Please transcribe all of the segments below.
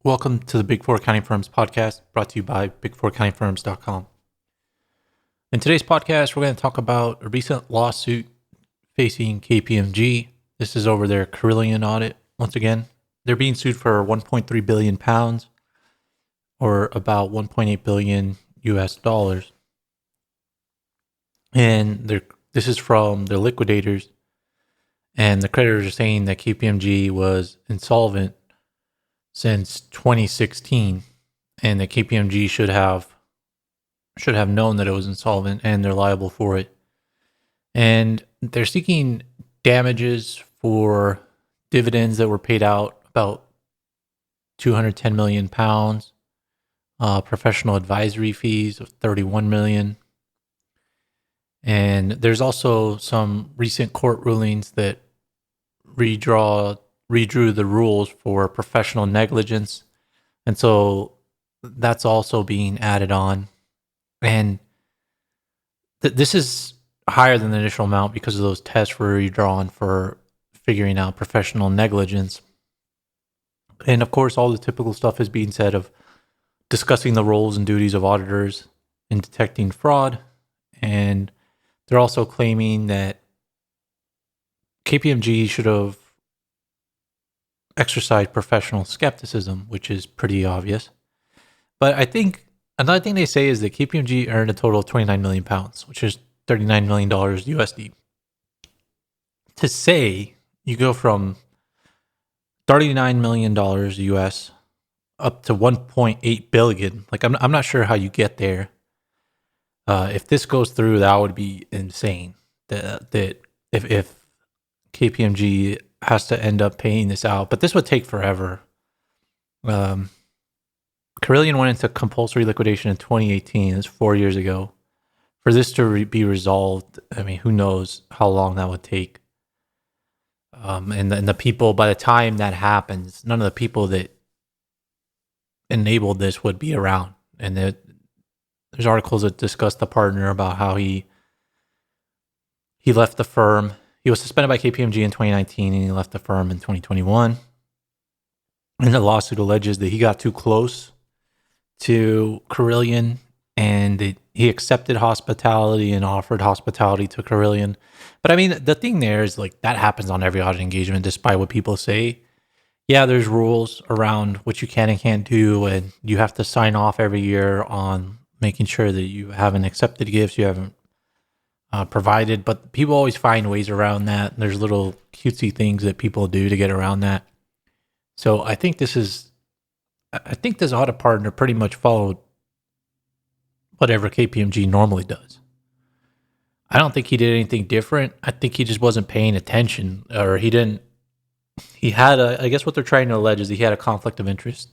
Welcome to the Big Four Accounting Firms podcast, brought to you by big4accountingfirms.com. In today's podcast, we're going to talk about a recent lawsuit facing KPMG. This is over their Carillion audit. Once again, they're being sued for 1.3 billion pounds, or about 1.8 billion US dollars. And this is from the liquidators, and the creditors are saying that KPMG was insolvent since 2016, and that KPMG should have known that it was insolvent, and they're liable for it. And they're seeking damages for dividends that were paid out, about 210 million pounds, professional advisory fees of 31 million. And there's also some recent court rulings that redrew the rules for professional negligence. And so that's also being added on. And this is higher than the initial amount because of those tests were redrawn for figuring out professional negligence. And of course, all the typical stuff is being said of discussing the roles and duties of auditors in detecting fraud. And they're also claiming that KPMG should have exercised professional skepticism, which is pretty obvious. But I think another thing they say is that KPMG earned a total of 29 million pounds, which is $39 million USD. To say you go from $39 million US up to 1.8 billion, like I'm not sure how you get there. If this goes through, that would be insane. That if KPMG has to end up paying this out, but this would take forever. Carillion went into compulsory liquidation in 2018. It's 4 years ago. For this to be resolved, I mean, who knows how long that would take. And the people, by the time that happens, none of the people that enabled this would be around. And there's articles that discuss the partner about how he left the firm. He was suspended by KPMG in 2019, and he left the firm in 2021. And the lawsuit alleges that he got too close to Carillion, and that he accepted hospitality and offered hospitality to Carillion. But I mean, the thing there is, like, that happens on every audit engagement, despite what people say. Yeah, there's rules around what you can and can't do, and you have to sign off every year on making sure that you haven't accepted gifts, you haven't provided, but people always find ways around that. There's little cutesy things that people do to get around that. So I think this audit partner pretty much followed whatever KPMG normally does. I don't think he did anything different. I think he just wasn't paying attention, or I guess what they're trying to allege is he had a conflict of interest.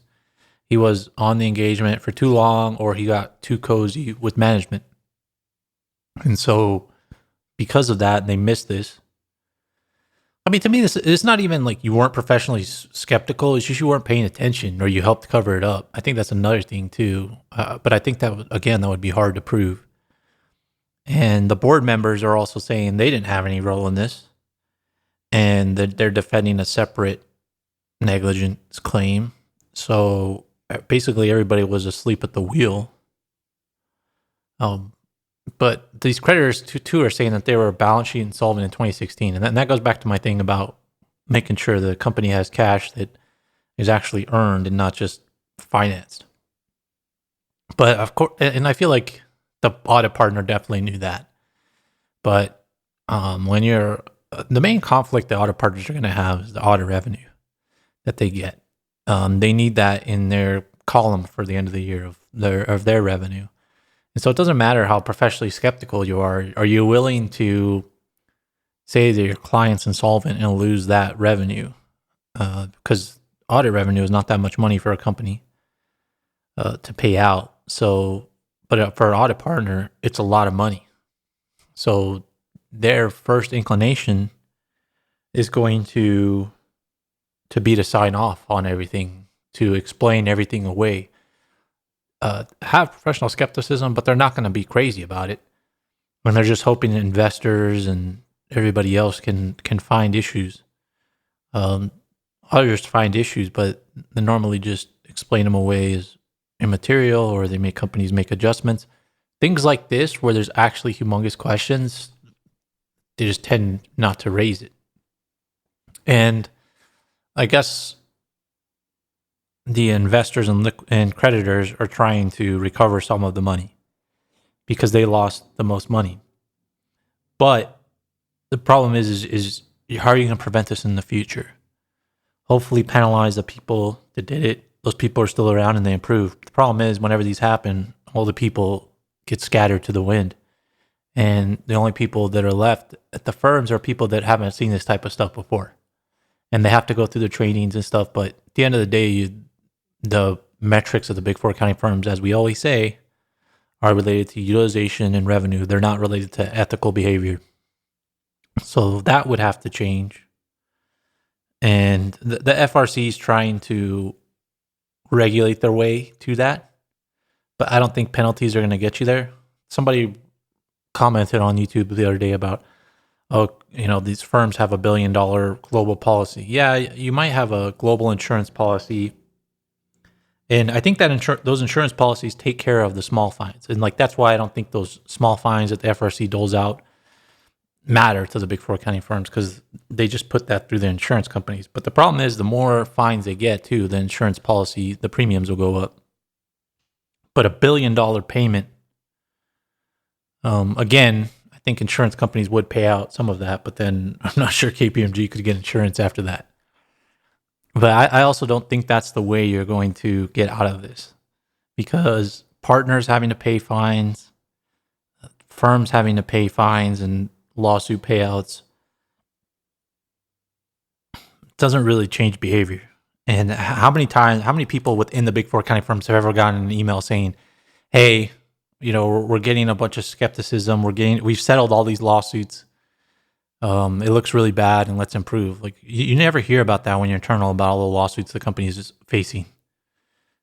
He was on the engagement for too long, or he got too cozy with management. And so because of that, they missed this. I mean, to me, it's not even like you weren't professionally skeptical. It's just you weren't paying attention, or you helped cover it up. I think that's another thing too. But I think that would be hard to prove. And the board members are also saying they didn't have any role in this, and that they're defending a separate negligence claim. So basically, everybody was asleep at the wheel. But these creditors too are saying that they were balance sheet insolvent in 2016. And that goes back to my thing about making sure the company has cash that is actually earned and not just financed. But of course, and I feel like the audit partner definitely knew that. But when the main conflict the audit partners are going to have is the audit revenue that they get. They need that in their column for the end of the year of their revenue. And so it doesn't matter how professionally skeptical you are. Are you willing to say that your client's insolvent and lose that revenue? Because audit revenue is not that much money for a company to pay out. So, but for an audit partner, it's a lot of money. So their first inclination is going to be to sign off on everything, to explain everything away. Have professional skepticism, but they're not going to be crazy about it when they're just hoping investors and everybody else can find issues. Others find issues, but they normally just explain them away as immaterial, or they make companies make adjustments. Things like this, where there's actually humongous questions, they just tend not to raise it. And I guess the investors and creditors are trying to recover some of the money because they lost the most money. But the problem is how are you going to prevent this in the future? Hopefully penalize the people that did it. Those people are still around and they improve. The problem is whenever these happen, all the people get scattered to the wind. And the only people that are left at the firms are people that haven't seen this type of stuff before. And they have to go through the trainings and stuff. But at the end of the day, the metrics of the big four accounting firms, as we always say, are related to utilization and revenue. They're not related to ethical behavior. So that would have to change. And the FRC is trying to regulate their way to that. But I don't think penalties are going to get you there. Somebody commented on YouTube the other day about, these firms have $1 billion global policy. Yeah, you might have a global insurance policy. And I think that those insurance policies take care of the small fines. And that's why I don't think those small fines that the FRC doles out matter to the big four accounting firms, because they just put that through the insurance companies. But the problem is the more fines they get too, the insurance policy, the premiums will go up. But $1 billion payment, again, I think insurance companies would pay out some of that, but then I'm not sure KPMG could get insurance after that. But I also don't think that's the way you're going to get out of this, because partners having to pay fines, firms having to pay fines and lawsuit payouts doesn't really change behavior. And how many people within the big four accounting firms have ever gotten an email saying, hey, we're getting a bunch of skepticism. We've settled all these lawsuits. It looks really bad and let's improve. You never hear about that when you're internal about all the lawsuits the company is facing,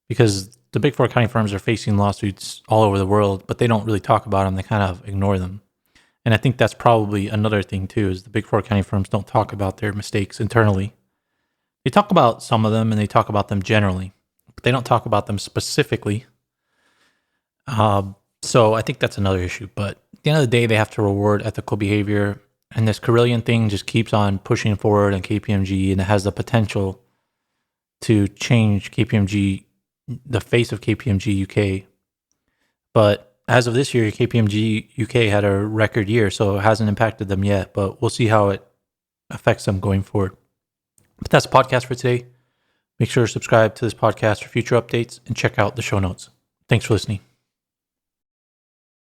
because the big four accounting firms are facing lawsuits all over the world, but they don't really talk about them. They kind of ignore them. And I think that's probably another thing too, is the big four accounting firms don't talk about their mistakes internally. They talk about some of them and they talk about them generally, but they don't talk about them specifically. So I think that's another issue. But at the end of the day, they have to reward ethical behavior. And this Carillion thing just keeps on pushing forward, and KPMG, and it has the potential to change KPMG, the face of KPMG UK. But as of this year, KPMG UK had a record year, so it hasn't impacted them yet. But we'll see how it affects them going forward. But that's the podcast for today. Make sure to subscribe to this podcast for future updates and check out the show notes. Thanks for listening.